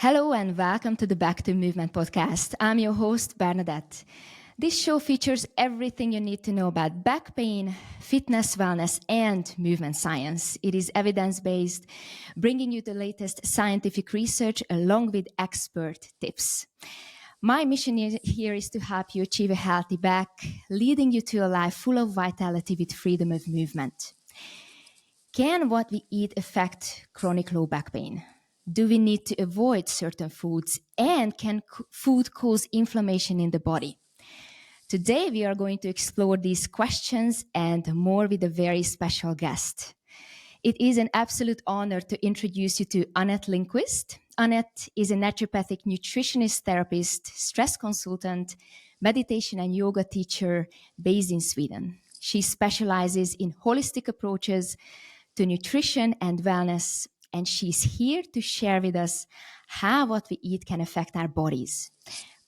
Hello and welcome to the Back to Movement podcast. I'm your host, Bernadett. This show features everything you need to know about back pain, fitness, wellness, and movement science. It is evidence-based, bringing you the latest scientific research along with expert tips. My mission here is to help you achieve a healthy back, leading you to a life full of vitality with freedom of movement. Can what we eat affect chronic low back pain? Do we need to avoid certain foods? And can food cause inflammation in the body? Today, we are going to explore these questions and more with a very special guest. It is an absolute honor to introduce you to Annette Lindquist. Annette is a naturopathic nutritionist, therapist, stress consultant, meditation and yoga teacher based in Sweden. She specializes in holistic approaches to nutrition and wellness, and she's here to share with us how what we eat can affect our bodies.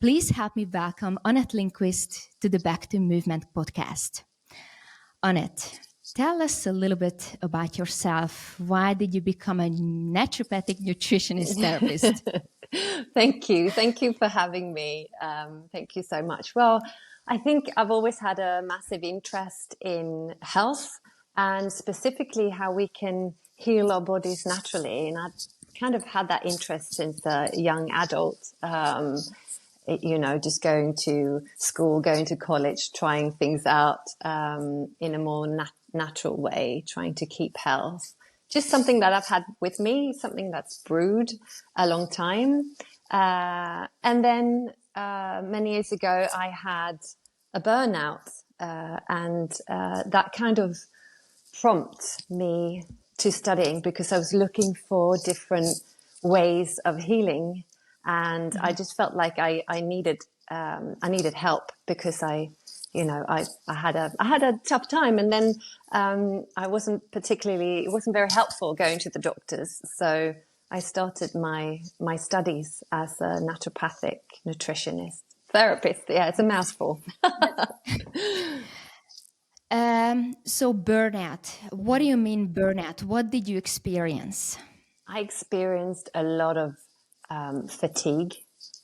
Please help me welcome Annette Lindquist to the Back to Movement podcast. Annette, tell us a little bit about yourself. Why did you become a naturopathic nutritionist therapist? Thank you. Thank you for having me. Thank you so much. Well, I think I've always had a massive interest in health and specifically how we can heal our bodies naturally. And I've kind of had that interest since a young adult. Just going to school, going to college, trying things out in a more natural way, trying to keep health. Just something that I've had with me, something that's brewed a long time. And then many years ago, I had a burnout, and that kind of prompted me to studying because I was looking for different ways of healing. And I just felt like I needed help because I had a tough time, and then it wasn't very helpful going to the doctors. So I started my studies as a naturopathic nutritionist therapist. Yeah, it's a mouthful. So burnout. What do you mean burnout? What did you experience? I experienced a lot of fatigue.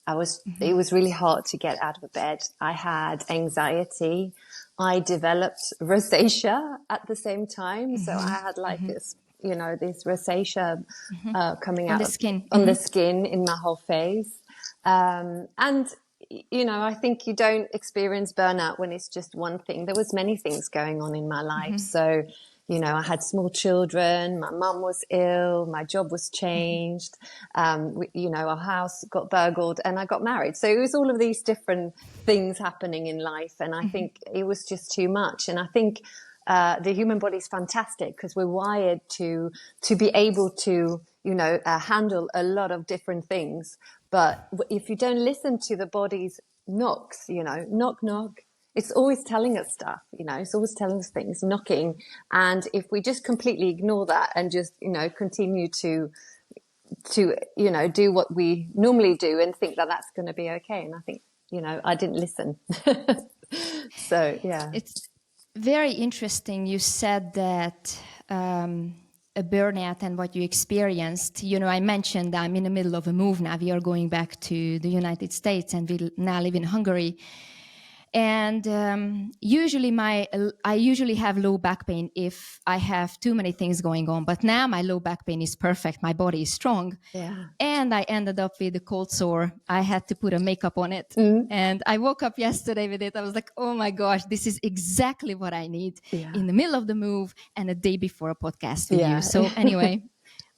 It was really hard to get out of bed. I had anxiety. I developed rosacea at the same time. So I had this rosacea coming out on the skin, on the skin in my whole face. And I think you don't experience burnout when it's just one thing. There was many things going on in my life. So, I had small children, my mum was ill, my job was changed, our house got burgled, and I got married. So it was all of these different things happening in life. And I think it was just too much. And I think the human body is fantastic because we're wired to be able to, handle a lot of different things. But if you don't listen to the body's knocks, knock, knock, it's always telling us stuff, it's always telling us things, knocking. And if we just completely ignore that and just, continue to do what we normally do and think that that's going to be okay. And I think, I didn't listen. So, yeah. It's very interesting. You said that a burnout and what you experienced. I mentioned I'm in the middle of a move now. We are going back to the United States and we now live in Hungary. And I usually have low back pain if I have too many things going on. But now my low back pain is perfect. My body is strong. Yeah. And I ended up with a cold sore. I had to put a makeup on it. And I woke up yesterday with it. I was like, oh my gosh, this is exactly what I need in the middle of the move and a day before a podcast with you. So anyway,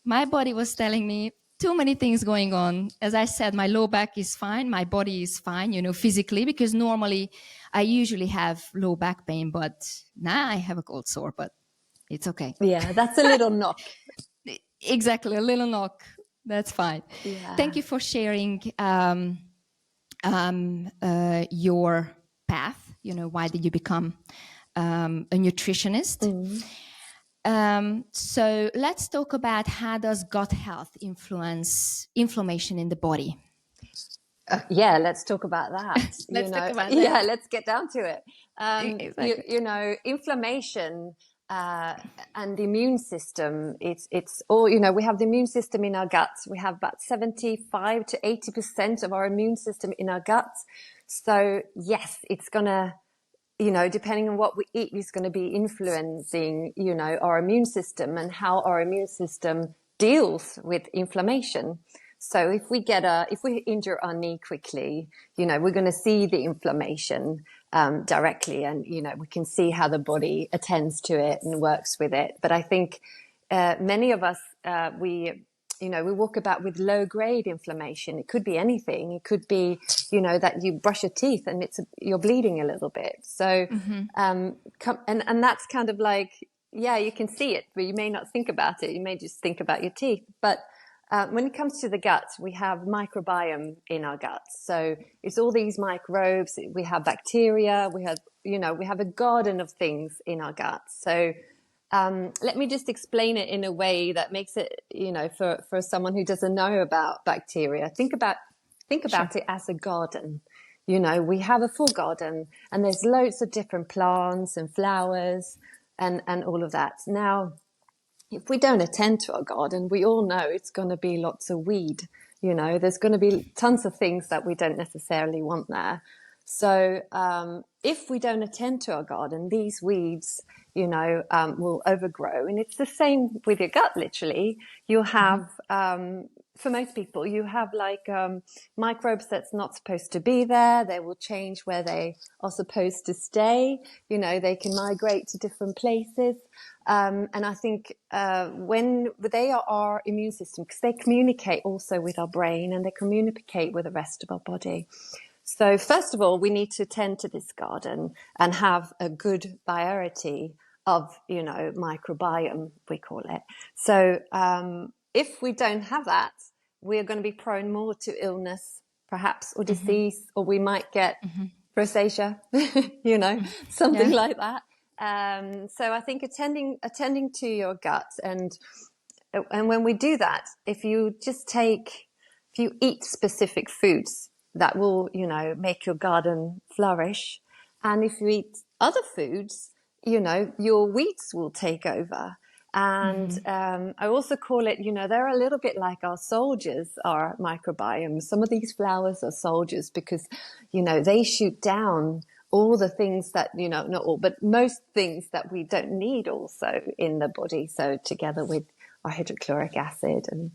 my body was telling me, too many things going on. As I said, my low back is fine. My body is fine, physically, because normally I usually have low back pain, but now I have a cold sore, but it's okay. Yeah, that's a little knock. Exactly, a little knock. That's fine. Yeah. Thank you for sharing your path. Why did you become a nutritionist? So let's talk about how does gut health influence inflammation in the body? Let's talk about that. Talk about that. Yeah, let's get down to it. Exactly. Inflammation and the immune system, it's all, you know, we have the immune system in our guts. We have about 75 to 80% of our immune system in our guts. So yes, it's gonna, you know, depending on what we eat, is going to be influencing, you know, our immune system and how our immune system deals with inflammation. So if we injure our knee quickly, you know, we're going to see the inflammation directly, and, you know, we can see how the body attends to it and works with it. But I think many of us, we walk about with low grade inflammation. It could be anything. It could be, you know, that you brush your teeth and you're bleeding a little bit. So, and that's kind of like, yeah, you can see it, but you may not think about it. You may just think about your teeth. But when it comes to the gut, we have microbiome in our guts. So it's all these microbes. We have bacteria. We have a garden of things in our guts. So let me just explain it in a way that makes it, you know, for someone who doesn't know about bacteria. Think about it as a garden. You know, we have a full garden, and there's loads of different plants and flowers and all of that. Now, if we don't attend to our garden, we all know it's going to be lots of weed. You know, there's going to be tons of things that we don't necessarily want there. So if we don't attend to our garden, these weeds, you know, will overgrow. And it's the same with your gut, literally. You'll have, for most people, you have like microbes that's not supposed to be there. They will change where they are supposed to stay. You know, they can migrate to different places. And I think when they are our immune system, because they communicate also with our brain and they communicate with the rest of our body. So first of all, we need to tend to this garden and have a good variety of, you know, microbiome, we call it. So if we don't have that, we're going to be prone more to illness, perhaps, or disease, or we might get rosacea, you know, something like that. So I think attending to your gut, and when we do that, if you eat specific foods, that will, you know, make your garden flourish. And if you eat other foods, you know, your weeds will take over. And I also call it, you know, they're a little bit like our soldiers, our microbiome. Some of these flowers are soldiers because, you know, they shoot down all the things that, you know, not all, but most things that we don't need also in the body. So together with our hydrochloric acid and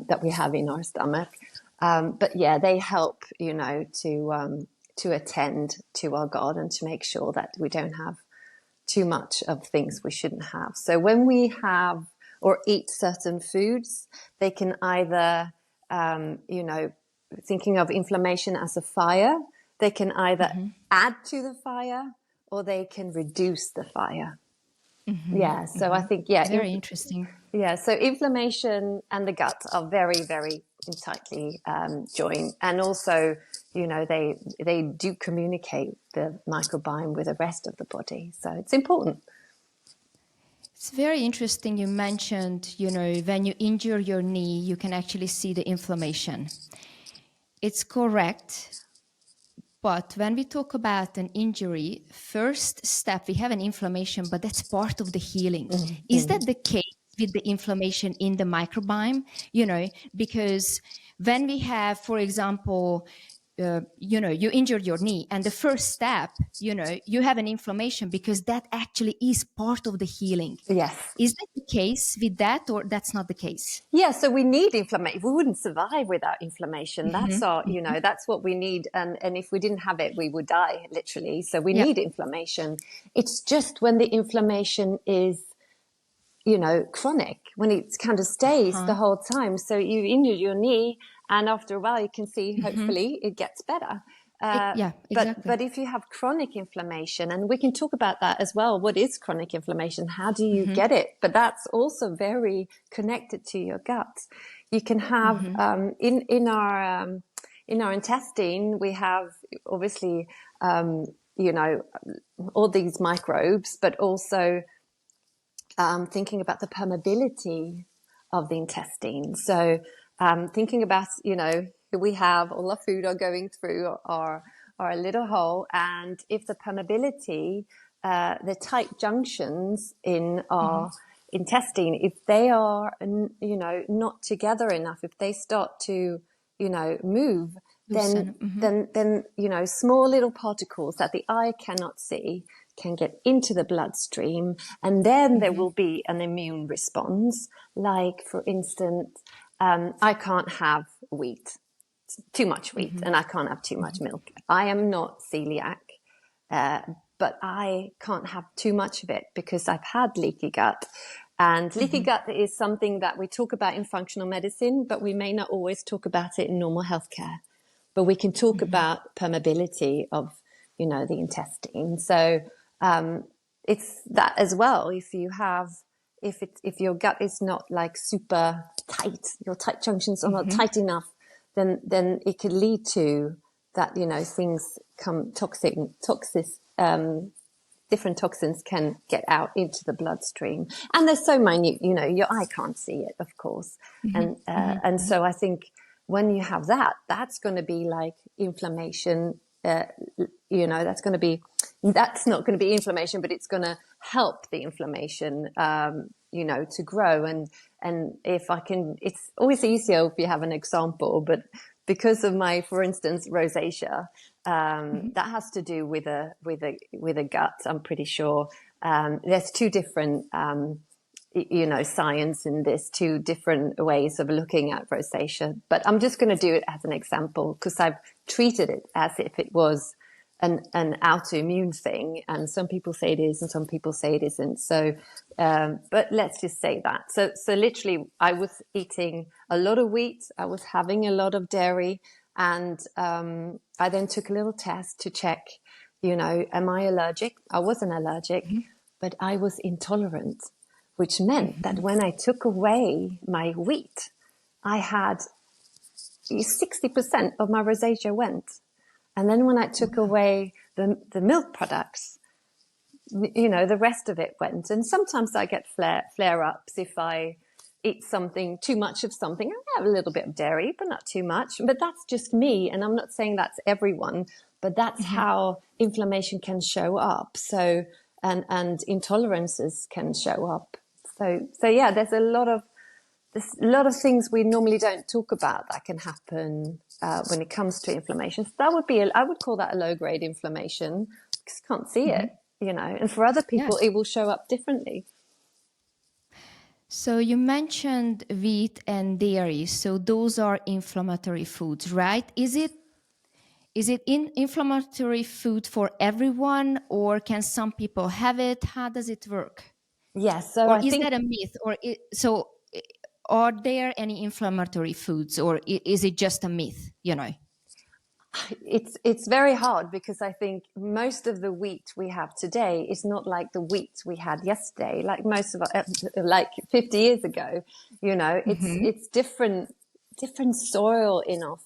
that we have in our stomach. But yeah, they help, you know, to attend to our garden, to make sure that we don't have too much of things we shouldn't have. So when we have or eat certain foods, they can either, you know, thinking of inflammation as a fire, they can either add to the fire or they can reduce the fire. Yeah. So I think, yeah. Very interesting. Yeah. So inflammation and the gut are very, very tightly joined. And also, you know, they do communicate the microbiome with the rest of the body. So it's important. It's very interesting. You mentioned, you know, when you injure your knee, you can actually see the inflammation. It's correct. But when we talk about an injury, first step, we have an inflammation, but that's part of the healing. Is that the case with the inflammation in the microbiome? You know, because when we have, for example, you know, you injured your knee, and the first step, you know, you have an inflammation because that actually is part of the healing. Yes. Is that the case with that, or that's not the case? Yeah. So we need inflammation. We wouldn't survive without inflammation. That's our, you know, that's what we need. And if we didn't have it, we would die, literally. So we need inflammation. It's just when the inflammation is, you know, chronic, when it kind of stays the whole time. So you injure your knee, and after a while you can see, hopefully it gets better. Exactly. But if you have chronic inflammation, and we can talk about that as well, what is chronic inflammation? How do you get it? But that's also very connected to your gut. You can have in our intestine, we have obviously you know, all these microbes, but also thinking about the permeability of the intestine. So thinking about, you know, we have all our food are going through our little hole, and if the permeability the tight junctions in our intestine, if they are, not together enough, if they start to, move, then, small little particles that the eye cannot see can get into the bloodstream, and then there will be an immune response. Like, for instance, I can't have wheat, too much wheat, and I can't have too much milk. I am not celiac, but I can't have too much of it because I've had leaky gut. And leaky gut is something that we talk about in functional medicine, but we may not always talk about it in normal healthcare. But we can talk about permeability of, the intestine. So it's that as well. If your gut is not like super tight, your tight junctions are not tight enough, then it could lead to that, things come different toxins can get out into the bloodstream. And they're so minute, your eye can't see it, of course. And so I think when you have that, that's going to be like inflammation, that's not going to be inflammation, but it's going to help the inflammation, to grow. And if I can, it's always easier if you have an example, but because of my, for instance, rosacea, that has to do with a gut, I'm pretty sure. There's two different, science in this, two different ways of looking at rosacea. But I'm just going to do it as an example because I've treated it as if it was an autoimmune thing. And some people say it is and some people say it isn't. So, but let's just say that. So literally I was eating a lot of wheat. I was having a lot of dairy. And I then took a little test to check, am I allergic? I wasn't allergic, but I was intolerant, which meant that when I took away my wheat, I had 60% of my rosacea went. And then when I took away the milk products, the rest of it went. And sometimes I get flare-ups if I eat something, too much of something. I have a little bit of dairy, but not too much. But that's just me. And I'm not saying that's everyone, but that's how inflammation can show up. So, and intolerances can show up. So yeah, there's a lot of things we normally don't talk about that can happen when it comes to inflammation. So that would be, I would call that a low-grade inflammation because you can't see it, and for other people, it will show up differently. So you mentioned wheat and dairy. So those are inflammatory foods, right? Is it inflammatory food for everyone, or can some people have it? How does it work? Yes. So or is that a myth? So are there any inflammatory foods, or is it just a myth? It's very hard because I think most of the wheat we have today is not like the wheat we had yesterday, like most of like 50 years ago. It's different soil in our,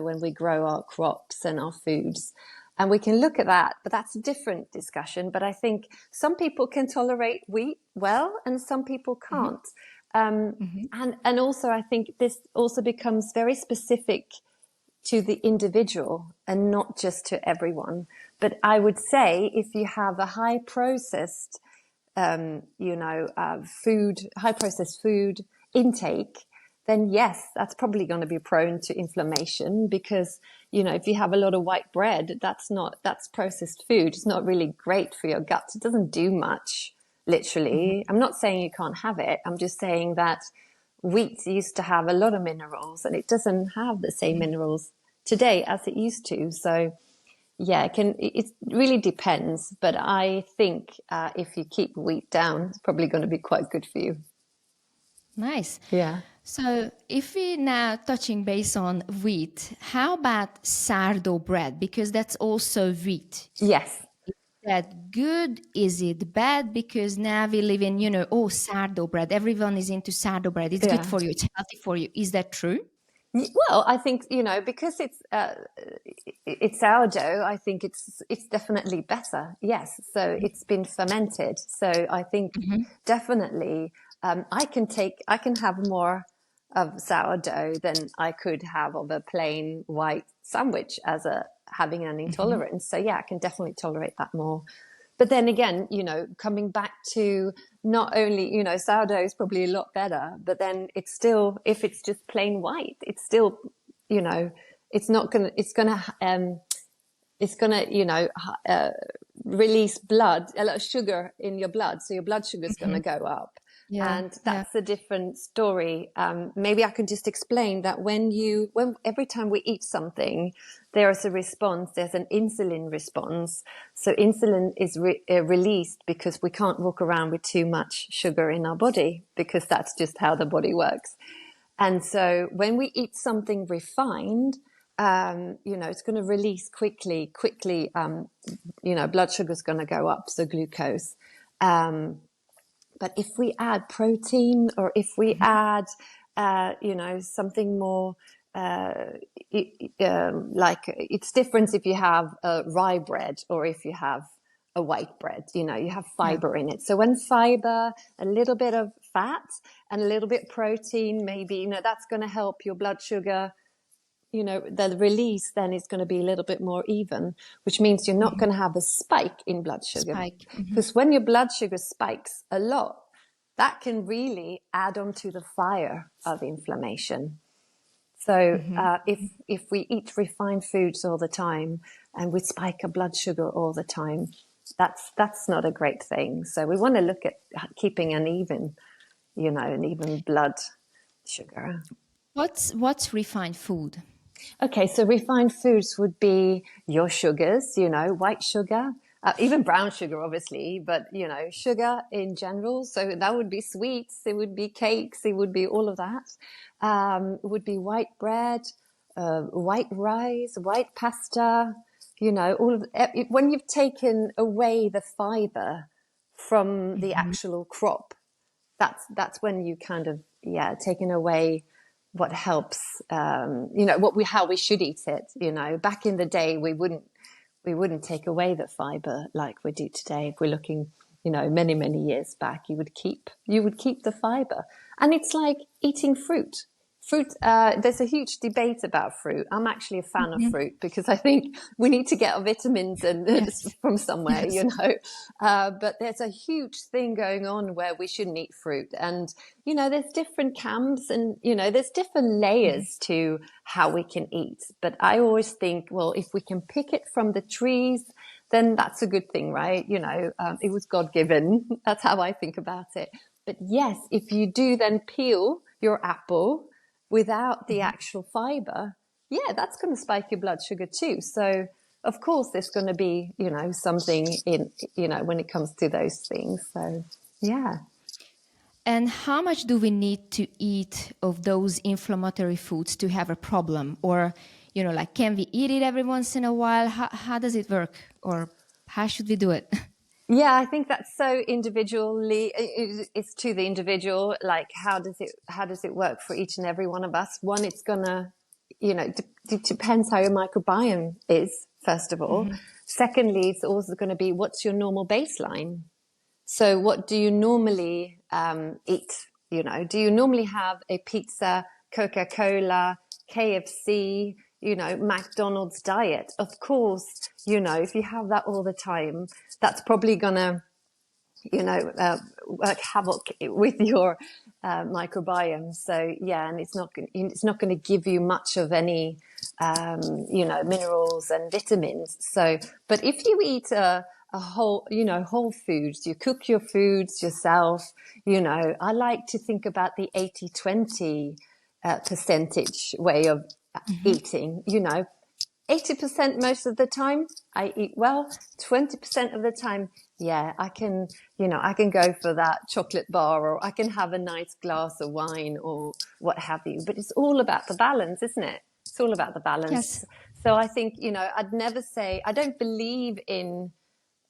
when we grow our crops and our foods. And we can look at that, but that's a different discussion. But I think some people can tolerate wheat well and some people can't. And also I think this also becomes very specific to the individual and not just to everyone. But I would say if you have a high processed, high processed food intake, then yes, that's probably going to be prone to inflammation because, if you have a lot of white bread, that's processed food. It's not really great for your gut. It doesn't do much, literally. I'm not saying you can't have it. I'm just saying that wheat used to have a lot of minerals and it doesn't have the same minerals today as it used to. So yeah, it really depends. But I think if you keep wheat down, it's probably going to be quite good for you. Nice. Yeah. So if we now touching base on wheat, how about sourdough bread? Because that's also wheat. Yes. Is that good? Is it bad? Because now we live in, sourdough bread. Everyone is into sourdough bread. It's good for you. It's healthy for you. Is that true? Well, I think, because it's sourdough, I think it's definitely better. Yes. So it's been fermented. So I think definitely, I can have more of sourdough than I could have of a plain white sandwich as having an intolerance. So yeah, I can definitely tolerate that more. But then again, you know, coming back to not only, you know, sourdough is probably a lot better, but then it's still, if it's just plain white, it's still, you know, it's gonna, you know, release blood, a lot of sugar in your blood. So your blood sugar is going to go up. Yeah, And that's a different story. Maybe I can just explain that every time we eat something, there is a response. There's an insulin response. So insulin is released because we can't walk around with too much sugar in our body, because that's just how the body works. And so when we eat something refined, you know, it's going to release quickly, you know, blood sugar is going to go up. So glucose. But if we add protein, or if we add, you know, something more, like it's different if you have rye bread or if you have a white bread, you know, you have fiber in it. So when fiber, a little bit of fat and a little bit protein, maybe, you know, that's going to help your blood sugar. You know, the release then is going to be a little bit more even, which means you're not going to have a spike in blood sugar. Because when your blood sugar spikes a lot, that can really add on to the fire of inflammation. So if we eat refined foods all the time and we spike our blood sugar all the time, that's not a great thing. So we want to look at keeping an even, you know, an even blood sugar. What's refined food? Okay, so refined foods would be your sugars, you know, white sugar, even brown sugar, obviously, but, you know, sugar in general. So that would be sweets, it would be cakes, it would be all of that. It would be white bread, white rice, white pasta, you know, all of when you've taken away the fiber from the actual crop, that's when you kind of, taken away what helps, you know, how we should eat it. You know, back in the day, we wouldn't take away the fiber like we do today. If we're looking, you know, many, many years back, you would keep the fiber. And it's like eating fruit. There's a huge debate about fruit. I'm actually a fan of fruit because I think we need to get our vitamins from somewhere, you know. But there's a huge thing going on where we shouldn't eat fruit. And, you know, there's different camps and, you know, there's different layers to how we can eat. But I always think, well, if we can pick it from the trees, then that's a good thing, right? You know, it was God-given. That's how I think about it. But yes, if you do then peel your apple without the actual fiber, that's going to spike your blood sugar too. So of course there's going to be, you know, something in, you know, when it comes to those things. So, yeah. And how much do we need to eat of those inflammatory foods to have a problem? Or, you know, like, can we eat it every once in a while? How does it work? Or how should we do it? Yeah, I think that's so individually, it's to the individual. Like, how does it work for each and every one of us? One, it's gonna, you know, it depends how your microbiome is, first of all. Secondly, it's also going to be, what's your normal baseline? So what do you normally eat? You know, do you normally have a pizza, Coca-Cola, KFC, you know, McDonald's diet? Of course, you know, if you have that all the time, that's probably gonna, you know, work havoc with your microbiome. So yeah, and it's not going to give you much of any, you know, minerals and vitamins. So, but if you eat a whole, you know, whole foods, you cook your foods yourself, you know, I like to think about the 80-20 percentage way of eating, you know, 80% most of the time I eat well, 20% of the time, I can, you know, I can go for that chocolate bar, or I can have a nice glass of wine or what have you. But it's all about the balance, isn't it? It's all about the balance. Yes. So I think, you know, I'd never say, I don't believe in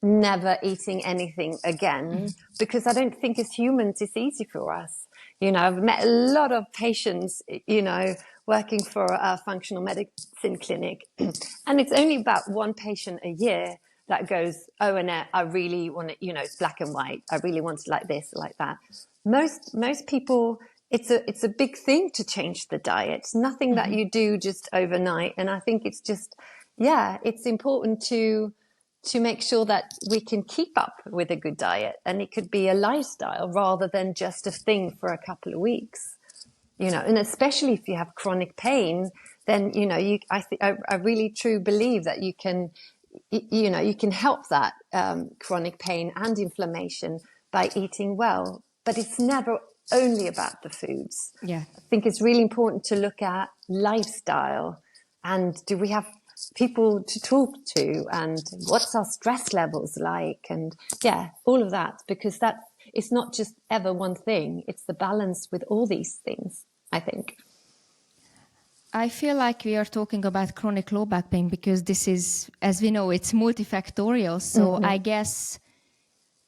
never eating anything again, because I don't think as humans it's easy for us. You know, I've met a lot of patients, you know, working for a functional medicine clinic, and it's only about one patient a year that goes, "Oh, Annette, I really want it, you know, it's black and white. I really want it like this, like that." Most people, it's a big thing to change the diet. It's nothing that you do just overnight. And I think it's just, it's important to to make sure that we can keep up with a good diet. And it could be a lifestyle rather than just a thing for a couple of weeks, and especially if you have chronic pain, then, I really truly believe that you can help that chronic pain and inflammation by eating well. But it's never only about the foods. Yeah. I think it's really important to look at lifestyle, and do we have people to talk to, and what's our stress levels like, and all of that, because that it's not just ever one thing, it's the balance with all these things, I think. I feel like we are talking about chronic low back pain because this is, as we know, it's multifactorial. So I guess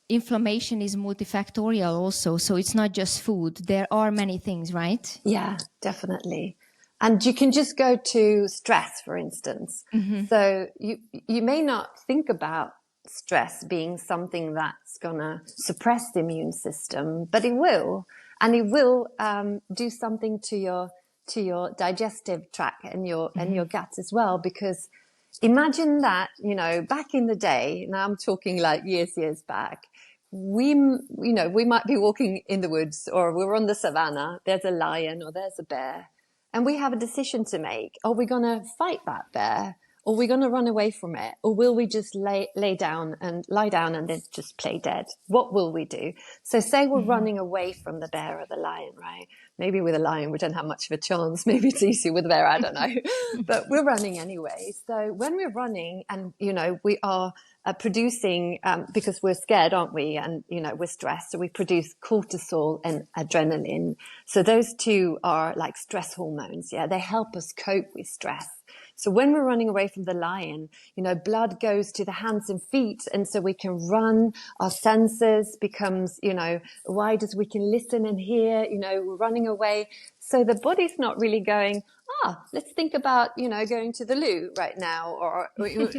inflammation is multifactorial also. So it's not just food. There are many things, right? Yeah, definitely. And you can just go to stress, for instance. So you may not think about stress being something that's going to suppress the immune system, but it will. And it will do something to your digestive tract and your gut as well. Because imagine that, back in the day, now I'm talking like years back, we might be walking in the woods, or we're on the savannah, there's a lion or there's a bear. And we have a decision to make. Are we going to fight that bear? Or are we going to run away from it? Or will we just lie down and then just play dead? What will we do? So say we're running away from the bear or the lion, right? Maybe with a lion, we don't have much of a chance. Maybe it's easier with a bear, I don't know. But we're running anyway. So when we're running and, we are producing, because we're scared, aren't we? And, we're stressed. So we produce cortisol and adrenaline. So those two are like stress hormones. Yeah. They help us cope with stress. So when we're running away from the lion, blood goes to the hands and feet. And so we can run, our senses becomes, wide as we can listen and hear, we're running away. So the body's not really going, let's think about, going to the loo right now or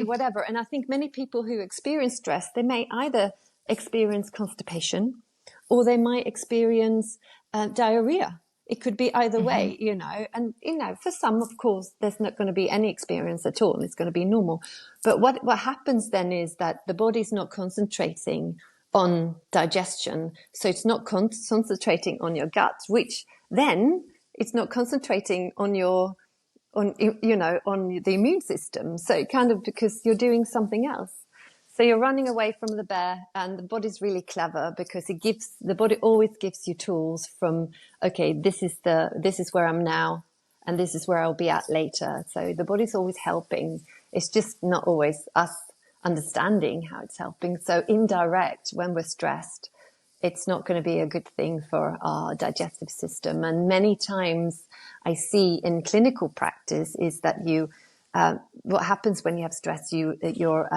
whatever. And I think many people who experience stress, they may either experience constipation or they might experience diarrhea. It could be either way, and, for some, of course, there's not going to be any experience at all. It's going to be normal. But what happens then is that the body's not concentrating on digestion. So it's not concentrating on your gut, which then it's not concentrating on on the immune system. So it kind of, because you're doing something else. So you're running away from the bear, and the body's really clever because the body always gives you tools from, okay, this is where I'm now and this is where I'll be at later. So the body's always helping. It's just not always us understanding how it's helping. So indirect, when we're stressed, it's not going to be a good thing for our digestive system. And many times I see in clinical practice is that what happens when you have stress, your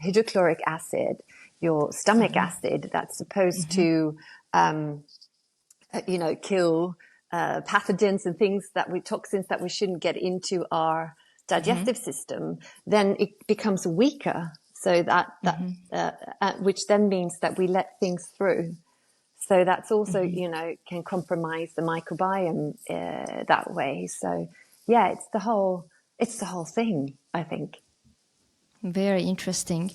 hydrochloric acid, your stomach acid, that's supposed to, kill pathogens and toxins that we shouldn't get into our digestive system, then it becomes weaker. So which then means that we let things through. So that's also, can compromise the microbiome that way. So yeah, it's the whole thing, I think. Very interesting.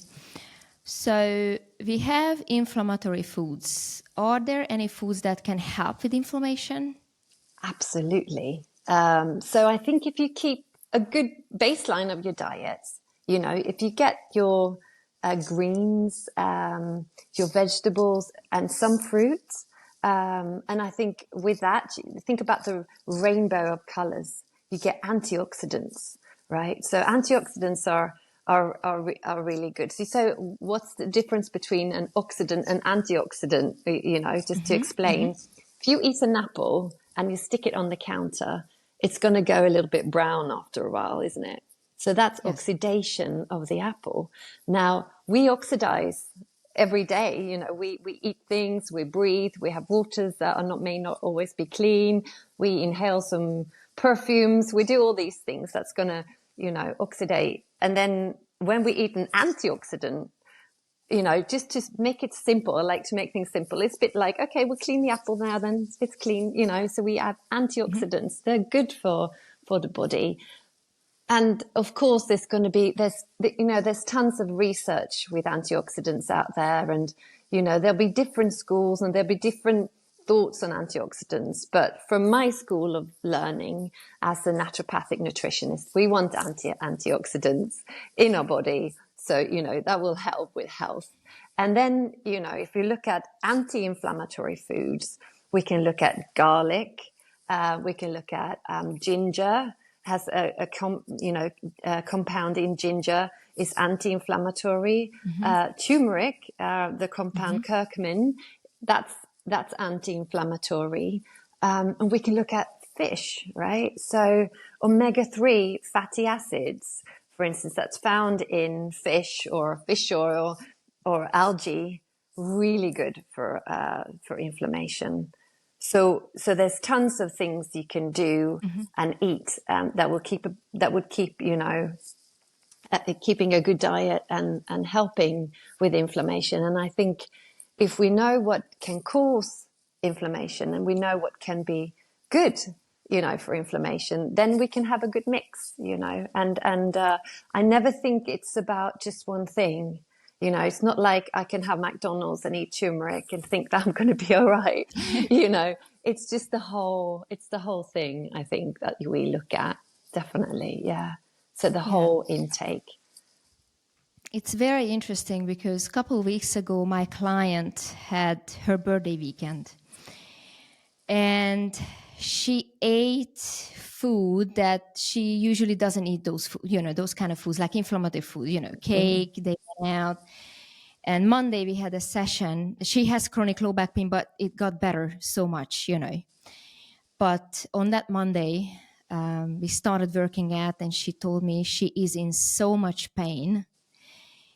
So we have inflammatory foods. Are there any foods that can help with inflammation? Absolutely. So I think if you keep a good baseline of your diet, if you get your greens, your vegetables and some fruits, and I think with that, think about the rainbow of colors. You get antioxidants, right? So antioxidants are really good. So what's the difference between an oxidant and antioxidant? Just to explain, if you eat an apple and you stick it on the counter, it's going to go a little bit brown after a while, isn't it? So that's oxidation of the apple. Now we oxidize every day. We eat things, we breathe, we have waters that may not always be clean. We inhale some perfumes, we do all these things that's going to, oxidate. And then when we eat an antioxidant, just to make it simple, I like to make things simple. It's a bit like, okay, we'll clean the apple now, then it's clean, so we have antioxidants. They're good for the body. And of course, there's tons of research with antioxidants out there, and, there'll be different schools and there'll be different thoughts on antioxidants. But from my school of learning as a naturopathic nutritionist, we want antioxidants in our body. So, that will help with health. And then, if you look at anti-inflammatory foods, we can look at garlic, we can look at ginger. Has a compound in ginger is anti-inflammatory. Turmeric, the compound curcumin, that's anti-inflammatory. And we can look at fish, right? So omega-3 fatty acids, for instance, that's found in fish or fish oil or algae, really good for inflammation. So there's tons of things you can do and eat that would keep keeping a good diet and helping with inflammation. And I think if we know what can cause inflammation and we know what can be good, for inflammation, then we can have a good mix, and I never think it's about just one thing. It's not like I can have McDonald's and eat turmeric and think that I'm going to be all right. It's just the whole thing, I think, that we look at. Definitely. Yeah. So the whole intake. It's very interesting because a couple of weeks ago, my client had her birthday weekend and she ate food that she usually doesn't eat, those kind of foods, like inflammatory food, cake, they went out. And Monday we had a session. She has chronic low back pain, but it got better so much, But on that Monday, we started working out and she told me she is in so much pain.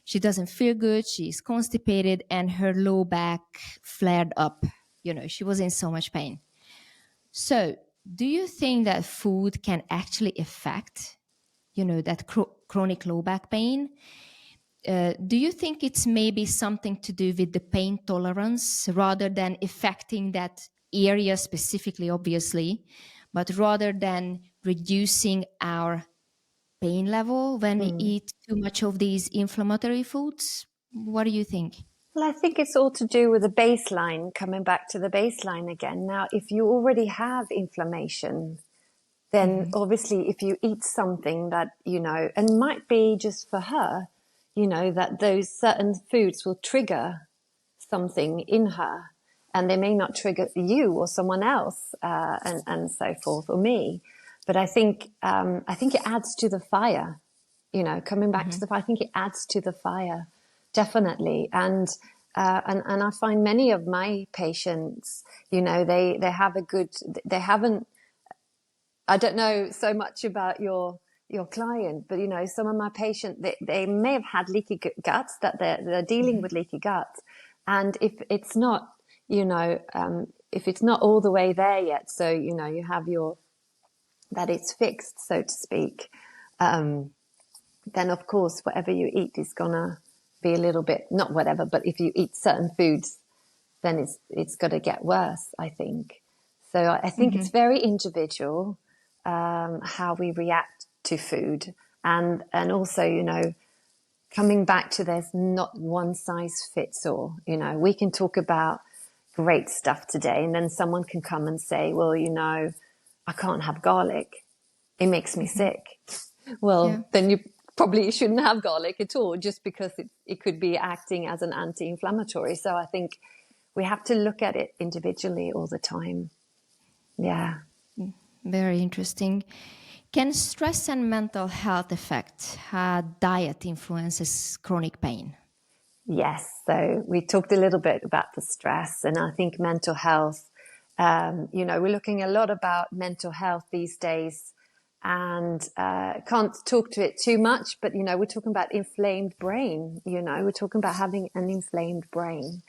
She doesn't feel good. She's constipated and her low back flared up. She was in so much pain. So do you think that food can actually affect, that chronic low back pain? Do you think it's maybe something to do with the pain tolerance rather than affecting that area specifically, obviously, but rather than reducing our pain level when we eat too much of these inflammatory foods? What do you think? Well, I think it's all to do with the baseline, coming back to the baseline again. Now, if you already have inflammation, then obviously if you eat something that, and might be just for her, that those certain foods will trigger something in her, and they may not trigger you or someone else, and so forth, or me. But I think it adds to the fire, coming back to the fire. I think it adds to the fire, definitely. And I find many of my patients, they haven't, I don't know so much about your client, but some of my patients, they may have had leaky guts, that they're dealing with leaky guts, and if it's not, if it's not all the way there yet, so you have that it's fixed, so to speak, then of course whatever you eat is gonna be a little bit, not whatever, but if you eat certain foods, then it's got to get worse, I think. So I think it's very individual. How we react to food, and also, coming back to there's not one size fits all. We can talk about great stuff today, and then someone can come and say, well, I can't have garlic, it makes me sick. Well, then you probably shouldn't have garlic at all, just because it could be acting as an anti-inflammatory. So I think we have to look at it individually all the time. Yeah. Very interesting. Can stress and mental health affect how diet influences chronic pain? Yes. So we talked a little bit about the stress, and I think mental health, we're looking a lot about mental health these days, and can't talk to it too much, but, we're talking about inflamed brain, we're talking about having an inflamed brain.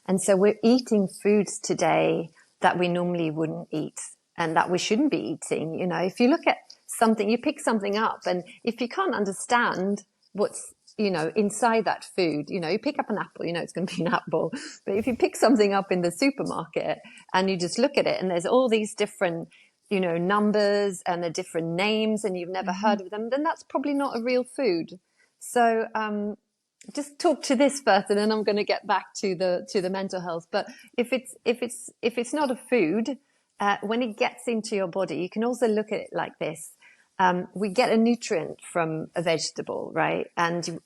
And so we're eating foods today that we normally wouldn't eat, and that we shouldn't be eating. If you look at something, you pick something up, and if you can't understand what's, inside that food, you pick up an apple, it's going to be an apple. But if you pick something up in the supermarket and you just look at it, and there's all these different numbers and the different names and you've never heard of them, then that's probably not a real food. So just talk to this first, and then I'm going to get back to the mental health. But if it's not a food, when it gets into your body, you can also look at it like this. We get a nutrient from a vegetable, right? And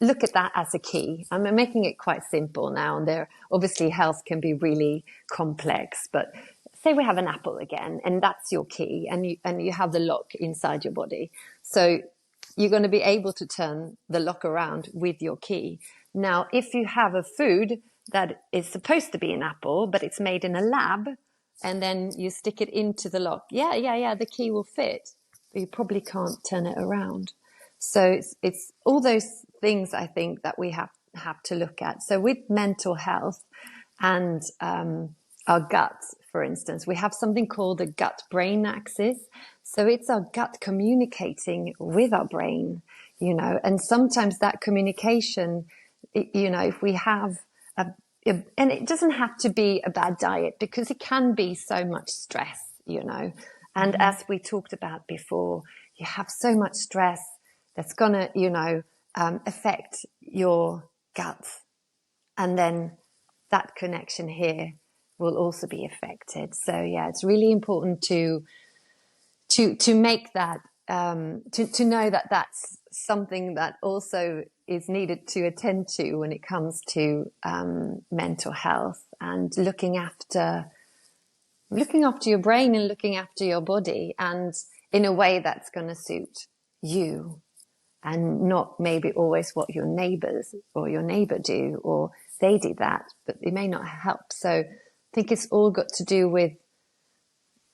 look at that as a key. I'm making it quite simple now, and there obviously health can be really complex, but say we have an apple again, and that's your key, and you have the lock inside your body. So you're going to be able to turn the lock around with your key. Now, if you have a food that is supposed to be an apple, but it's made in a lab, and then you stick it into the lock, the key will fit, but you probably can't turn it around. So it's all those things, I think, that we have to look at. So with mental health and our gut, for instance, we have something called the gut-brain axis. So it's our gut communicating with our brain, and sometimes that communication, if we have and it doesn't have to be a bad diet, because it can be so much stress, and as we talked about before, you have so much stress that's going to, affect your gut. And then that connection here will also be affected. So yeah, it's really important to make that, to know that that's something that also is needed to attend to when it comes to mental health, and looking after your brain and looking after your body, and in a way that's going to suit you, and not maybe always what your neighbors or your neighbor do, or they did that, but it may not help. So I think it's all got to do with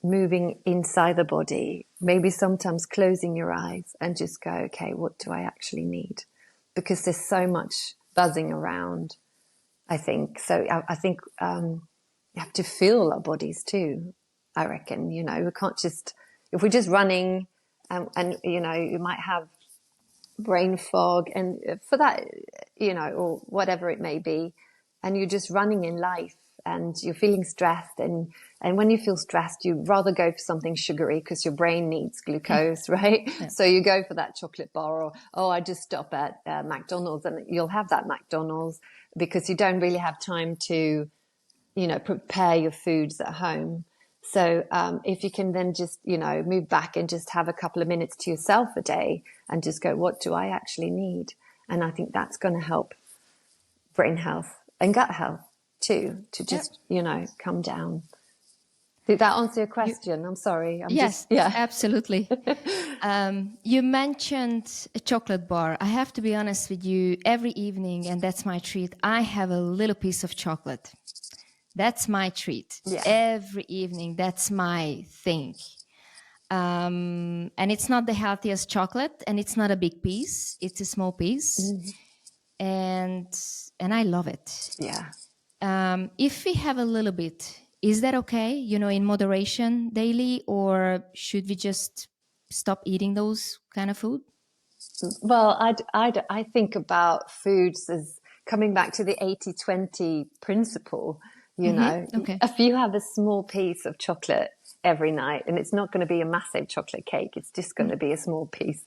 moving inside the body, maybe sometimes closing your eyes and just go, okay, what do I actually need? Because there's so much buzzing around, I think. So I think you have to feel our bodies too, I reckon. We can't just, if we're just running and you might have brain fog, and for that, or whatever it may be, and you're just running in life and you're feeling stressed, and when you feel stressed, you'd rather go for something sugary because your brain needs glucose, right? Yeah. So you go for that chocolate bar, or I just stop at McDonald's, and you'll have that McDonald's because you don't really have time to, prepare your foods at home. So if you can then just, move back and just have a couple of minutes to yourself a day and just go, what do I actually need? And I think that's going to help brain health and gut health too, to just, come down. Did that answer your question? I'm sorry. Yes, absolutely. You mentioned a chocolate bar. I have to be honest with you, every evening, and that's my treat, I have a little piece of chocolate. That's my treat. Yeah. Every evening, that's my thing. And it's not the healthiest chocolate, and it's not a big piece. It's a small piece. And I love it. Yeah. If we have a little bit, is that okay? In moderation daily, or should we just stop eating those kind of food? Well, I think about foods as coming back to the 80-20 principle. Okay. If you have a small piece of chocolate every night, and it's not going to be a massive chocolate cake, it's just going to be a small piece,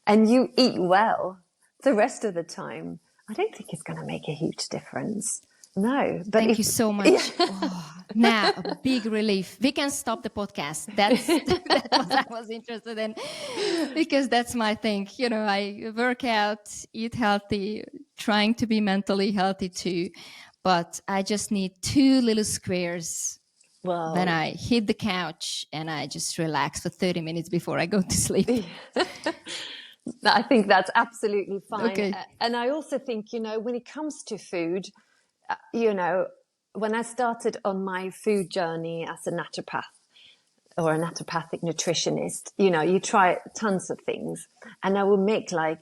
and you eat well the rest of the time, I don't think it's going to make a huge difference. No. But Thank you so much. Yeah. Now, a big relief. We can stop the podcast. That's what I was interested in, because that's my thing. I work out, eat healthy, trying to be mentally healthy too. But I just need 2 little squares. Well, then I hit the couch and I just relax for 30 minutes before I go to sleep. I think that's absolutely fine. Okay. And I also think, when it comes to food, when I started on my food journey as a naturopath or a naturopathic nutritionist, you try tons of things, and I will make like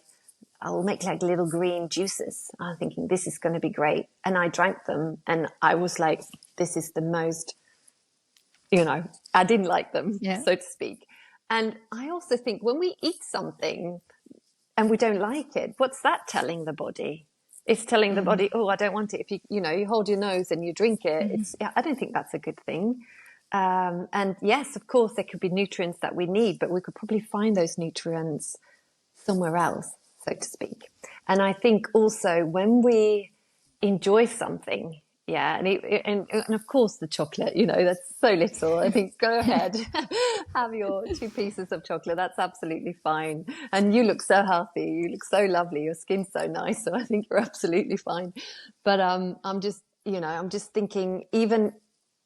little green juices. I'm thinking this is going to be great. And I drank them and I was like, this is the most, I didn't like them, so to speak. And I also think when we eat something and we don't like it, what's that telling the body? It's telling the body, oh, I don't want it. If you hold your nose and you drink it, I don't think that's a good thing. And yes, of course, there could be nutrients that we need, but we could probably find those nutrients somewhere else, so to speak. And I think also when we enjoy something, yeah, and of course the chocolate, that's so little. I think go ahead, have your 2 pieces of chocolate. That's absolutely fine. And you look so healthy, you look so lovely, your skin's so nice. So I think you're absolutely fine. But I'm just thinking, even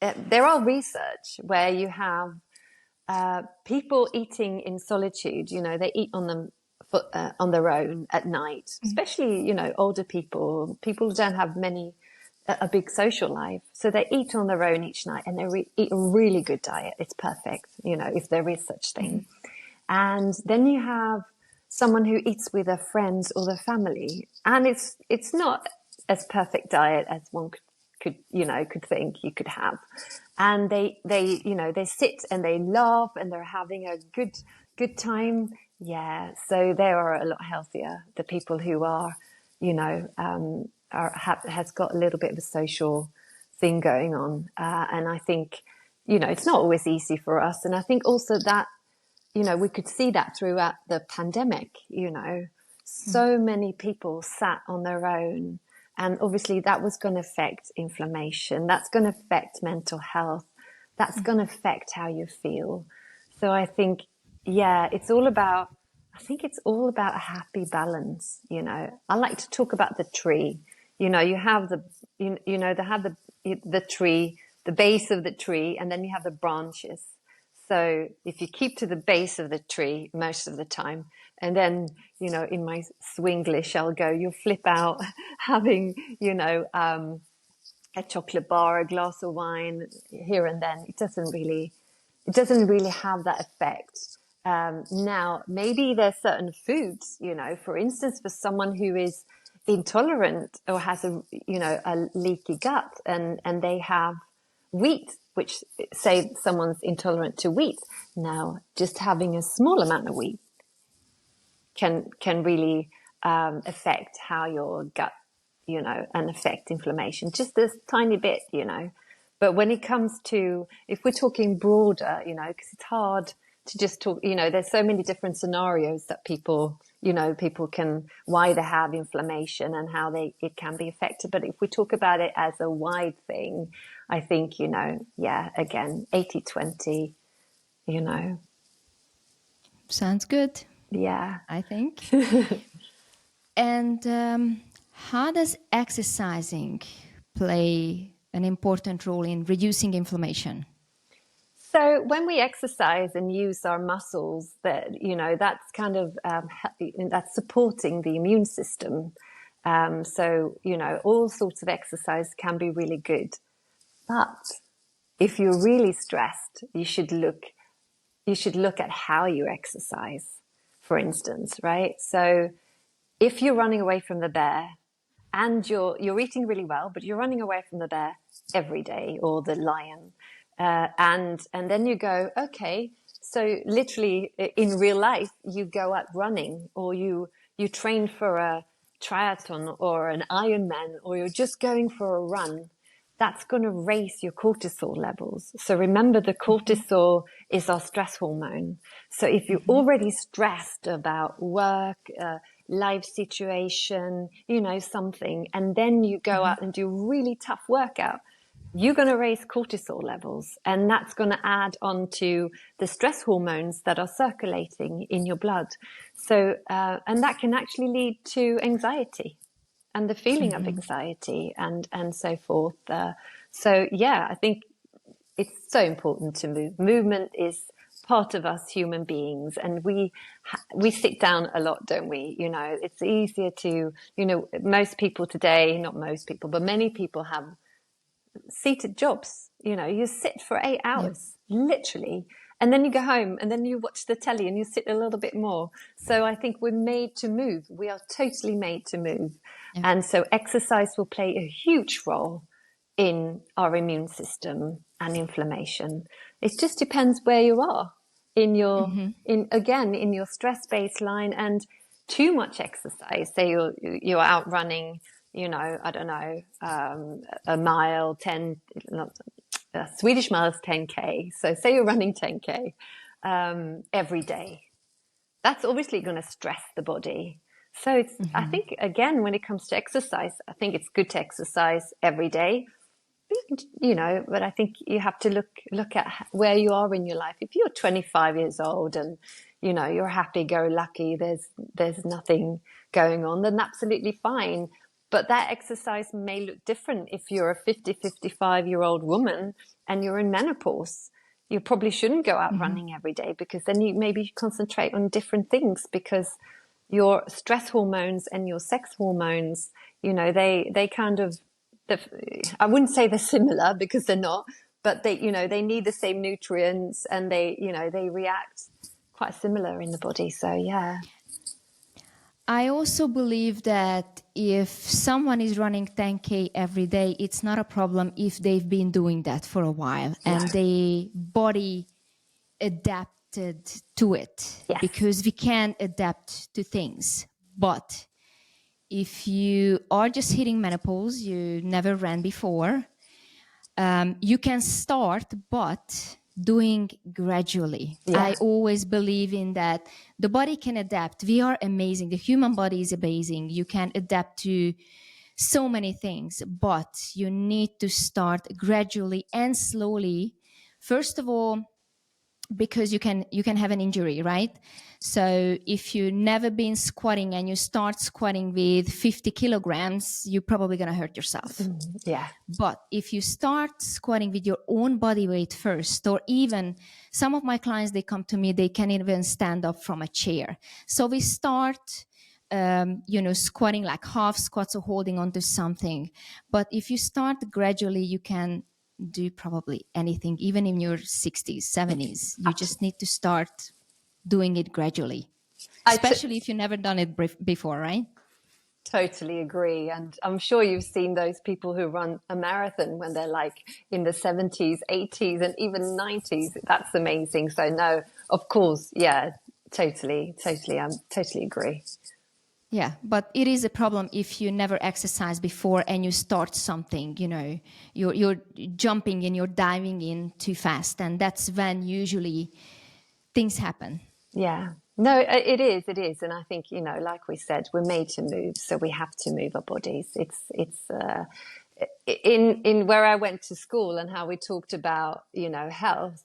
there are research where you have people eating in solitude. They eat on their own at night, especially older people who don't have a big social life. So they eat on their own each night, and they eat a really good diet. It's perfect, if there is such thing. And then you have someone who eats with their friends or their family, and it's not as perfect diet as one could think you could have. And they sit and they laugh and they're having a good time. Yeah. So they are a lot healthier. The people who are, has got a little bit of a social thing going on. And I think, it's not always easy for us. And I think also that, we could see that throughout the pandemic, so many people sat on their own. And obviously that was going to affect inflammation. That's going to affect mental health. That's going to affect how you feel. So I think, it's all about a happy balance. I like to talk about the tree. You have the tree, the base of the tree, and then you have the branches. So if you keep to the base of the tree most of the time, and then, in my Swinglish, I'll go, you'll flip out having, a chocolate bar, a glass of wine here and then. It doesn't really have that effect. Now, maybe there's certain foods, for instance, for someone who is intolerant or has a leaky gut, and they have wheat, which say someone's intolerant to wheat. Now, just having a small amount of wheat can really affect how your gut, and affect inflammation, just this tiny bit, But when it comes to, if we're talking broader, because it's hard to just talk, there's so many different scenarios that people can, why they have inflammation and how it can be affected. But if we talk about it as a wide thing, I think, again, 80-20, Sounds good. Yeah. I think. And how does exercising play an important role in reducing inflammation? So when we exercise and use our muscles, that's kind of that's supporting the immune system. So all sorts of exercise can be really good, but if you're really stressed, you should look at how you exercise, for instance, right? So if you're running away from the bear and you're eating really well, but you're running away from the bear every day, or the lion, and then you go, okay, so literally in real life, you go out running, or you train for a triathlon or an Ironman, or you're just going for a run. That's going to raise your cortisol levels. So remember, the cortisol is our stress hormone. So if you're already stressed about work, life situation, something, and then you go out and do a really tough workout, you're going to raise cortisol levels, and that's going to add on to the stress hormones that are circulating in your blood. So, and that can actually lead to anxiety and the feeling of anxiety and so forth. I think it's so important to move. Movement is part of us human beings, and we sit down a lot, don't we? It's easier to, most people today, not most people, but many people have seated jobs. You sit for 8 hours, literally, and then you go home and then you watch the telly and you sit a little bit more. So I think we're made to move. We are totally made to move. Yeah. And so exercise will play a huge role in our immune system and inflammation. It just depends where you are in your, in your stress baseline. And too much exercise, say you're out running, I don't know, a mile, Swedish miles 10K. So say you're running 10K every day. That's obviously going to stress the body. So it's, I think, again, when it comes to exercise, I think it's good to exercise every day. You know, but I think you have to look at where you are in your life. If you're 25 years old and, you know, you're happy-go-lucky, there's nothing going on, then absolutely fine. But that exercise may look different if you're a 55-year-old woman and you're in menopause. You probably shouldn't go out running every day, because then you maybe concentrate on different things, because your stress hormones and your sex hormones, you know, they kind of, I wouldn't say they're similar, because they're not, but they, you know, they need the same nutrients, and they, you know, they react quite similar in the body. So, yeah. I also believe that if someone is running 10K every day, it's not a problem if they've been doing that for a while and the body adapted to it. Yes. Because we can adapt to things. But if you are just hitting menopause, you never ran before, you can start, but doing gradually. Yeah. I always believe in that the body can adapt. We are amazing. The human body is amazing. You can adapt to so many things, but you need to start gradually and slowly. First of all, because you can have an injury, right? So if you never been squatting and you start squatting with 50 kilograms, you're probably going to hurt yourself. Yeah. But if you start squatting with your own body weight first, or even some of my clients, they come to me, they can't even stand up from a chair. So we start, squatting like half squats or holding onto something. But if you start gradually, you can do probably anything, even in your 60s, 70s. You just need to start doing it gradually, especially if you've never done it before, right? Totally agree. And I'm sure you've seen those people who run a marathon when they're like in the 70s, 80s, and even 90s. That's amazing. So no, of course. Yeah, totally. I totally agree. Yeah, but it is a problem if you never exercised before and you start something, you know, you're jumping and you're diving in too fast. And that's when usually things happen. Yeah, no, it is. And I think, you know, like we said, we're made to move. So we have to move our bodies. It's in where I went to school and how we talked about, you know, health.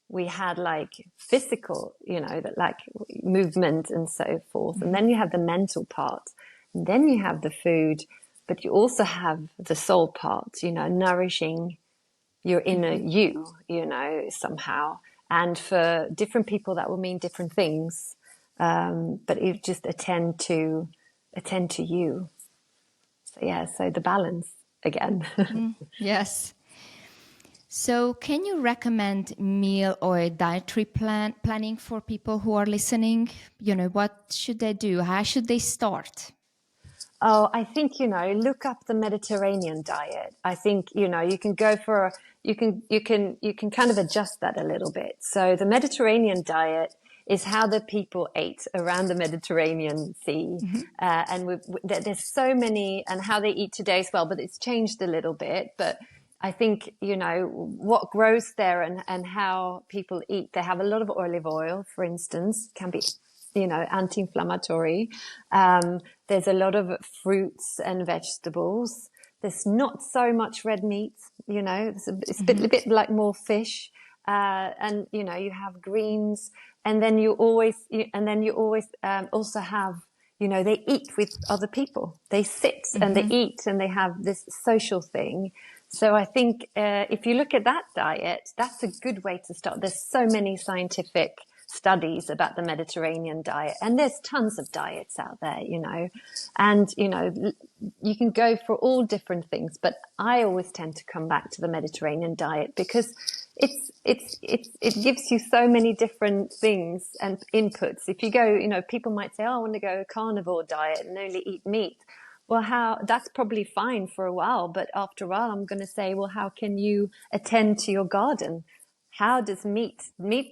We had like physical, you know, that like movement and so forth. And then you have the mental part, and then you have the food, but you also have the soul part, you know, nourishing your inner you know, somehow. And for different people that will mean different things. But you just attend to you. So yeah, so the balance again. Yes. So can you recommend meal or dietary planning for people who are listening? You know, what should they do? How should they start? Oh, I think, you know, look up the Mediterranean diet. I think, you know, you can go for, you can kind of adjust that a little bit. So the Mediterranean diet is how the people ate around the Mediterranean Sea. And there's so many, and how they eat today as well, but it's changed a little bit. But I think, you know, what grows there and how people eat. They have a lot of olive oil, for instance, can be, you know, anti-inflammatory. There's a lot of fruits and vegetables. There's not so much red meat, you know, it's a bit like more fish. And, you know, you have greens, and then you always also have, you know, they eat with other people. They sit and they eat, and they have this social thing. So I think if you look at that diet, that's a good way to start. There's so many scientific studies about the Mediterranean diet, and there's tons of diets out there, you know, and, you know, you can go for all different things, but I always tend to come back to the Mediterranean diet because it gives you so many different things and inputs. If you go, you know, people might say, oh, I want to go a carnivore diet and only eat meat. Well, that's probably fine for a while, but after a while, I'm going to say, well, how can you attend to your garden? How does meat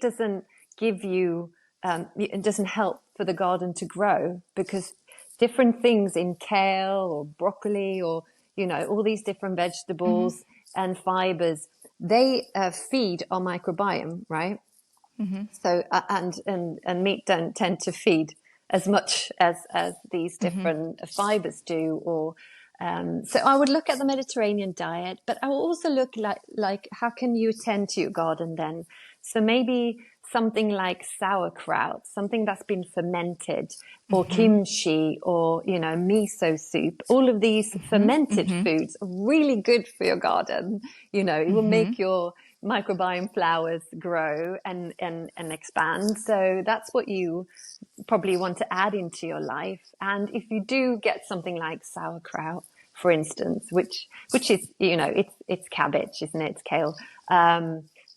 doesn't give you, it doesn't help for the garden to grow, because different things in kale or broccoli or, you know, all these different vegetables and fibers, they feed our microbiome, right? So and meat don't tend to feed as much as these different fibers do. Or so I would look at the Mediterranean diet, but I will also look like how can you attend to your garden then? So maybe something like sauerkraut, something that's been fermented, or kimchi, or miso soup. All of these fermented foods are really good for your garden. It will make your microbiome flowers grow and expand. So that's what you probably want to add into your life. And if you do get something like sauerkraut, for instance, which is it's cabbage, isn't it? It's kale.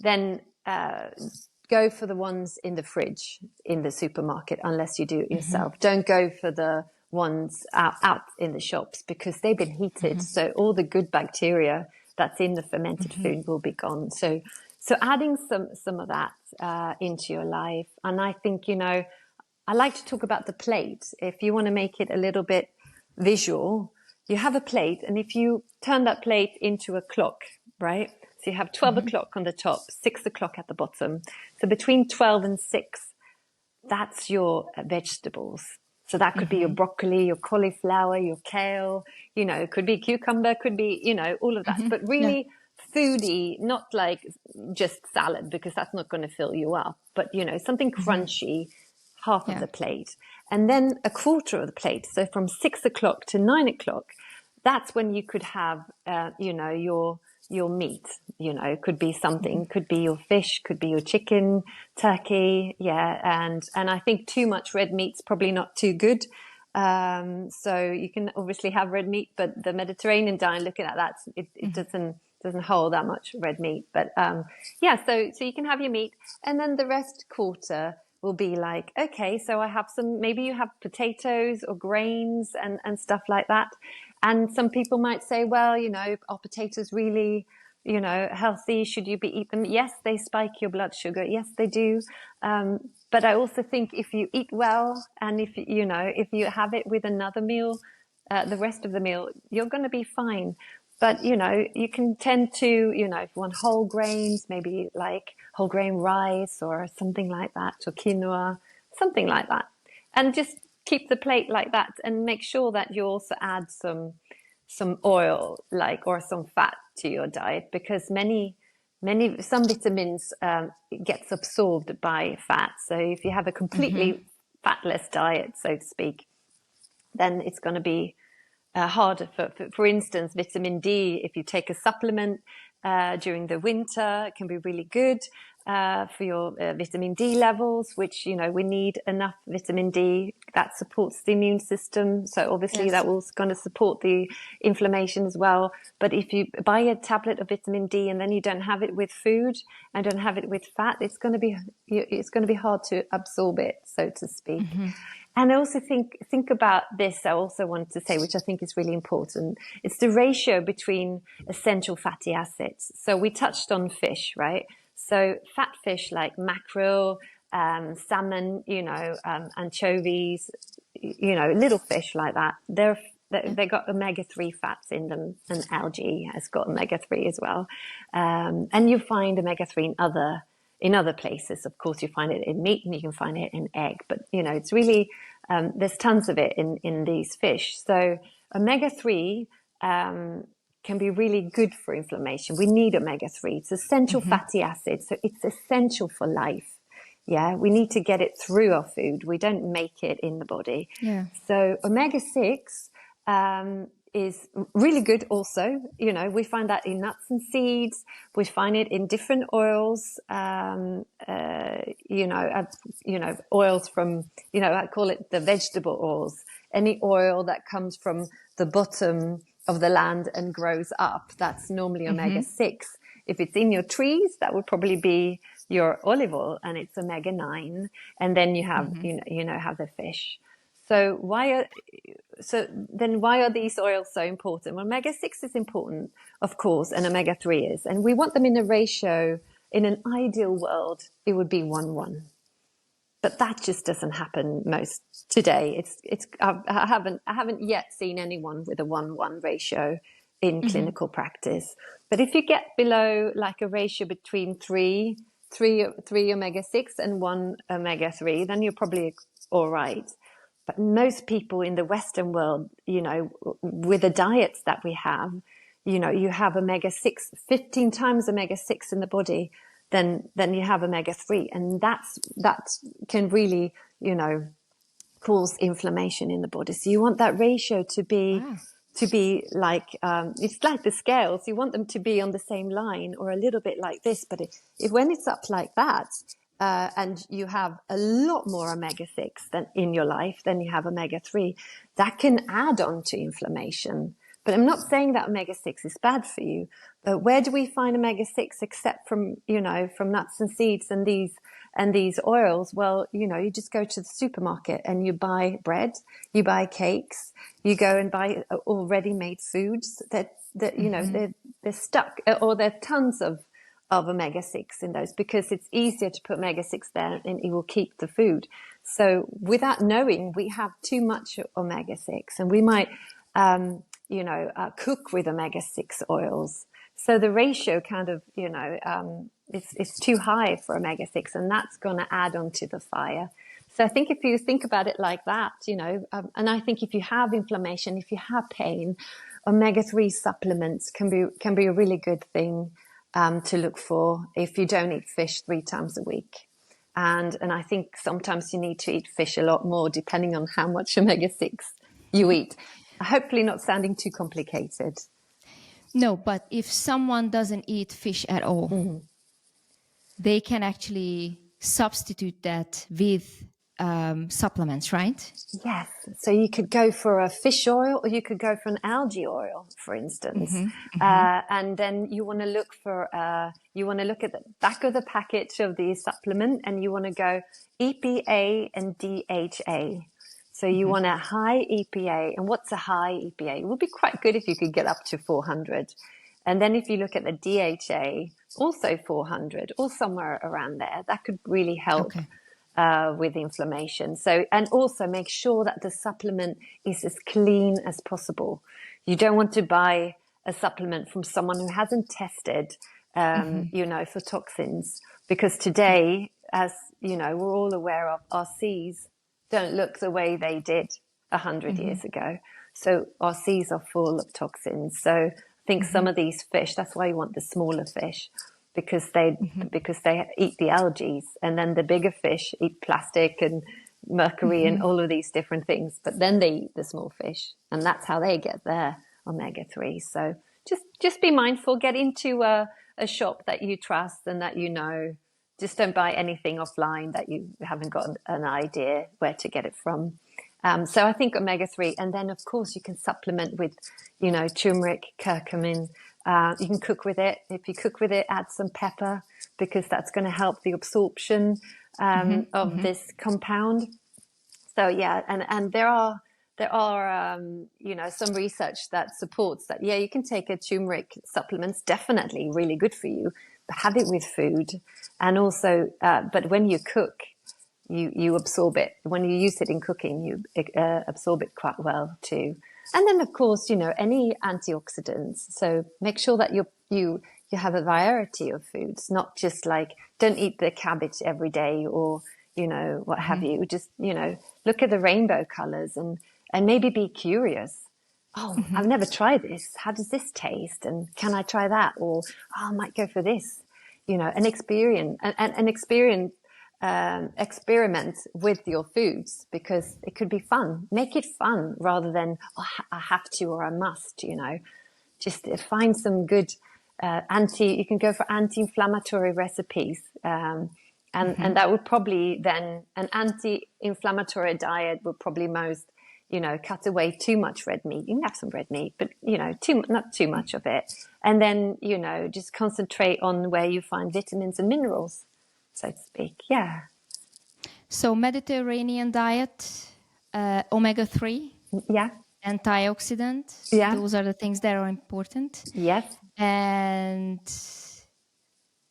Then go for the ones in the fridge in the supermarket, unless you do it yourself. Don't go for the ones out in the shops, because they've been heated. So all the good bacteria that's in the fermented food will be gone. So adding some of that into your life. And I think, I like to talk about the plate. If you want to make it a little bit visual, you have a plate, and if you turn that plate into a clock, right? So you have 12 o'clock on the top, 6 o'clock at the bottom. So between 12 and 6, that's your vegetables. So that could be your broccoli, your cauliflower, your kale, it could be cucumber, could be, all of that. But really foodie, not like just salad, because that's not going to fill you up. But, something crunchy, half of the plate. And then a quarter of the plate. So from 6 o'clock to 9 o'clock, that's when you could have, your meat. It could be something, could be your fish, could be your chicken, turkey. Yeah. And I think too much red meat's probably not too good. So you can obviously have red meat, but the Mediterranean diet, looking at that, it doesn't hold that much red meat. But, so you can have your meat, and then the rest quarter will be like, okay, so I have maybe you have potatoes or grains and stuff like that. And some people might say, well, are potatoes really, healthy? Should you be eating them? Yes, they spike your blood sugar. Yes, they do. But I also think if you eat well, and if you have it with another meal, the rest of the meal, you're going to be fine. But, you can tend to, if you want whole grains, maybe like whole grain rice or something like that, or quinoa, something like that. And just keep the plate like that, and make sure that you also add some oil, or some fat to your diet, because some vitamins gets absorbed by fat. So if you have a completely fatless diet, so to speak, then it's going to be harder. For instance, vitamin D, if you take a supplement during the winter, it can be really good for your vitamin D levels, which, we need enough vitamin D. That supports the immune system. So obviously that will going to support the inflammation as well. But if you buy a tablet of vitamin D and then you don't have it with food and don't have it with fat, it's going to be hard to absorb it, so to speak. And I also think about this. I also want to say, which I think is really important. It's the ratio between essential fatty acids. So we touched on fish, right? So fat fish like mackerel, salmon, anchovies, little fish like that. They got omega-3 fats in them, and algae has got omega-3 as well. And you find omega-3 in other places. Of course, you find it in meat and you can find it in egg, but it's really, there's tons of it in these fish. So omega-3, can be really good for inflammation. We need omega-3. It's essential fatty acids. So it's essential for life. Yeah. We need to get it through our food. We don't make it in the body. Yeah. So omega-6, is really good also. We find that in nuts and seeds. We find it in different oils, oils from, I call it the vegetable oils. Any oil that comes from the bottom of the land and grows up, that's normally omega-6. If it's in your trees, that would probably be your olive oil, and it's omega-9. And then you have, have the fish. So why are these oils so important? Well, omega-6 is important, of course, and omega-3 is. And we want them in a ratio. In an ideal world, it would be 1:1. But that just doesn't happen most today. I haven't yet seen anyone with a 1:1 ratio in clinical practice. But if you get below like a ratio between three omega-6 and 1 omega-3, then you're probably all right. But most people in the Western world, you know, with the diets that we have, you know, you have omega-6, 15 times omega-6 in the body than you have omega-3. And that can really, you know, cause inflammation in the body. So you want that ratio to be like, it's like the scales. You want them to be on the same line or a little bit like this. But if when it's up like that, and you have a lot more omega-6 than in your life than you have omega-3, that can add on to inflammation. But I'm not saying that omega-6 is bad for you. But where do we find omega-6 except from, you know, from nuts and seeds and these oils? Well, you know, you just go to the supermarket and you buy bread, you buy cakes, you go and buy already made foods that you know, they're stuck, or there are tons of omega-6 in those, because it's easier to put omega-6 there and it will keep the food. So without knowing, we have too much omega-6, and we might, you know, cook with omega-6 oils. So the ratio kind of, you know, it's too high for omega-6, and that's going to add on to the fire. So I think if you think about it like that, you know, and I think if you have inflammation, if you have pain, omega-3 supplements can be a really good thing to look for if you don't eat fish 3 times a week. And I think sometimes you need to eat fish a lot more, depending on how much omega-6 you eat. Hopefully not sounding too complicated. No, but if someone doesn't eat fish at all, they can actually substitute that with supplements, right? Yes. So you could go for a fish oil, or you could go for an algae oil, for instance. And then you want to look at the back of the package of the supplement, and you want to go EPA and DHA. So you want a high EPA. And what's a high EPA? It would be quite good if you could get up to 400. And then if you look at the DHA, also 400 or somewhere around there, that could really help with inflammation. So, and also make sure that the supplement is as clean as possible. You don't want to buy a supplement from someone who hasn't tested, you know, for toxins, because today, as you know, we're all aware of, our seas don't look the way they did 100 years ago. So our seas are full of toxins. So I think some of these fish, that's why you want the smaller fish, because they eat the algae, and then the bigger fish eat plastic and mercury and all of these different things. But then they eat the small fish, and that's how they get their omega-3. So just be mindful. Get into a shop that you trust and that you know. Just don't buy anything offline that you haven't got an idea where to get it from. So I think omega-3, and then of course you can supplement with, you know, turmeric, curcumin. You can cook with it. If you cook with it, add some pepper, because that's going to help the absorption of this compound. So yeah, and there are you know, some research that supports that. Yeah, you can take a turmeric supplements, definitely really good for you. But have it with food, and also, but when you cook, you absorb it. When you use it in cooking, you absorb it quite well too. And then, of course, you know, any antioxidants. So make sure that you have a variety of foods, not just like, don't eat the cabbage every day, or, you know, what have you. Just, you know, look at the rainbow colors and maybe be curious. Oh, I've never tried this. How does this taste? And can I try that? Or, oh, I might go for this, you know, and experiment with your foods, because it could be fun. Make it fun rather than, oh, I have to, or I must, you know. Just find some good you can go for anti-inflammatory recipes. And that would probably then, an anti-inflammatory diet would probably most, you know, cut away too much red meat. You can have some red meat, but, you know, not too much of it. And then, you know, just concentrate on where you find vitamins and minerals, so to speak. Yeah. So Mediterranean diet, omega-3. Yeah. Antioxidant. Yeah. Those are the things that are important. Yes. And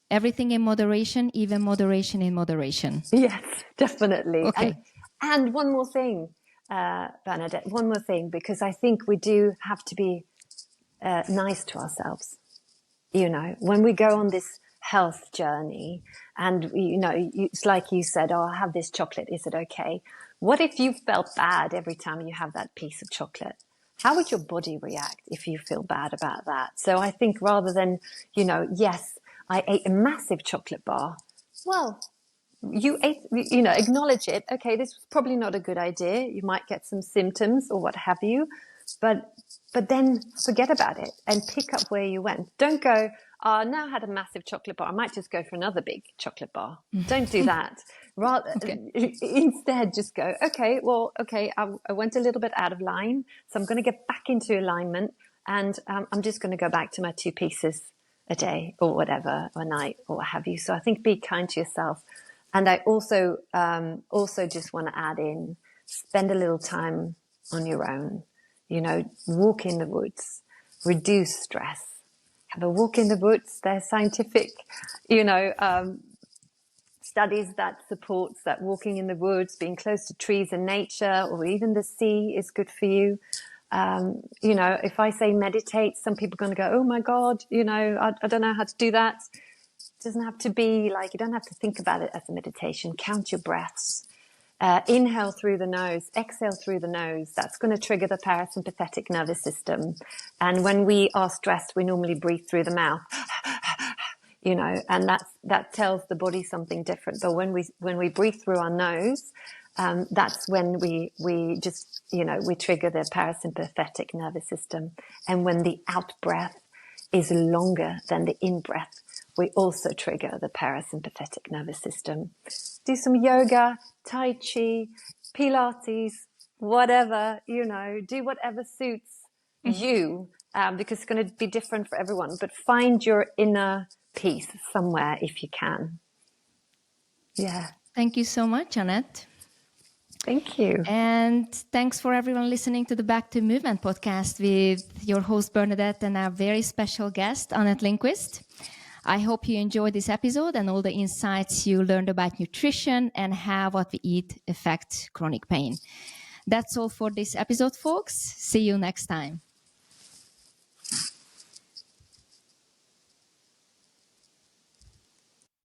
everything in moderation, even moderation in moderation. Yes, definitely. Okay. And one more thing, Bernadette, one more thing, because I think we do have to be nice to ourselves. You know, when we go on this health journey and, you know, it's like you said, oh, I'll have this chocolate. Is it okay? What if you felt bad every time you have that piece of chocolate? How would your body react if you feel bad about that? So I think rather than, you know, yes, I ate a massive chocolate bar. Well, you ate, you know, acknowledge it. Okay, this was probably not a good idea. You might get some symptoms or what have you, but then forget about it and pick up where you went. Don't go, oh, now I had a massive chocolate bar. I might just go for another big chocolate bar. Don't do that. Rather, instead, just go, okay, I went a little bit out of line, so I'm going to get back into alignment, and I'm just going to go back to my 2 pieces a day or whatever, or a night or what have you. So I think be kind to yourself. And I also just want to add in, spend a little time on your own. You know, walk in the woods, reduce stress, have a walk in the woods. There's scientific, you know, studies that supports that walking in the woods, being close to trees and nature, or even the sea is good for you. You know, if I say meditate, some people are going to go, oh my God, you know, I don't know how to do that. It doesn't have to be like, you don't have to think about it as a meditation. Count your breaths. Inhale through the nose, exhale through the nose. That's going to trigger the parasympathetic nervous system. And when we are stressed, we normally breathe through the mouth, you know, and that tells the body something different. But when we breathe through our nose, that's when we just, you know, we trigger the parasympathetic nervous system. And when the out breath is longer than the in breath, we also trigger the parasympathetic nervous system. Do some yoga, Tai Chi, Pilates, whatever, you know, do whatever suits you, because it's going to be different for everyone. But find your inner peace somewhere if you can. Yeah. Thank you so much, Annette. Thank you. And thanks for everyone listening to the Back to Movement podcast with your host, Bernadett, and our very special guest, Annette Lindquist. I hope you enjoyed this episode and all the insights you learned about nutrition and how what we eat affects chronic pain. That's all for this episode, folks. See you next time.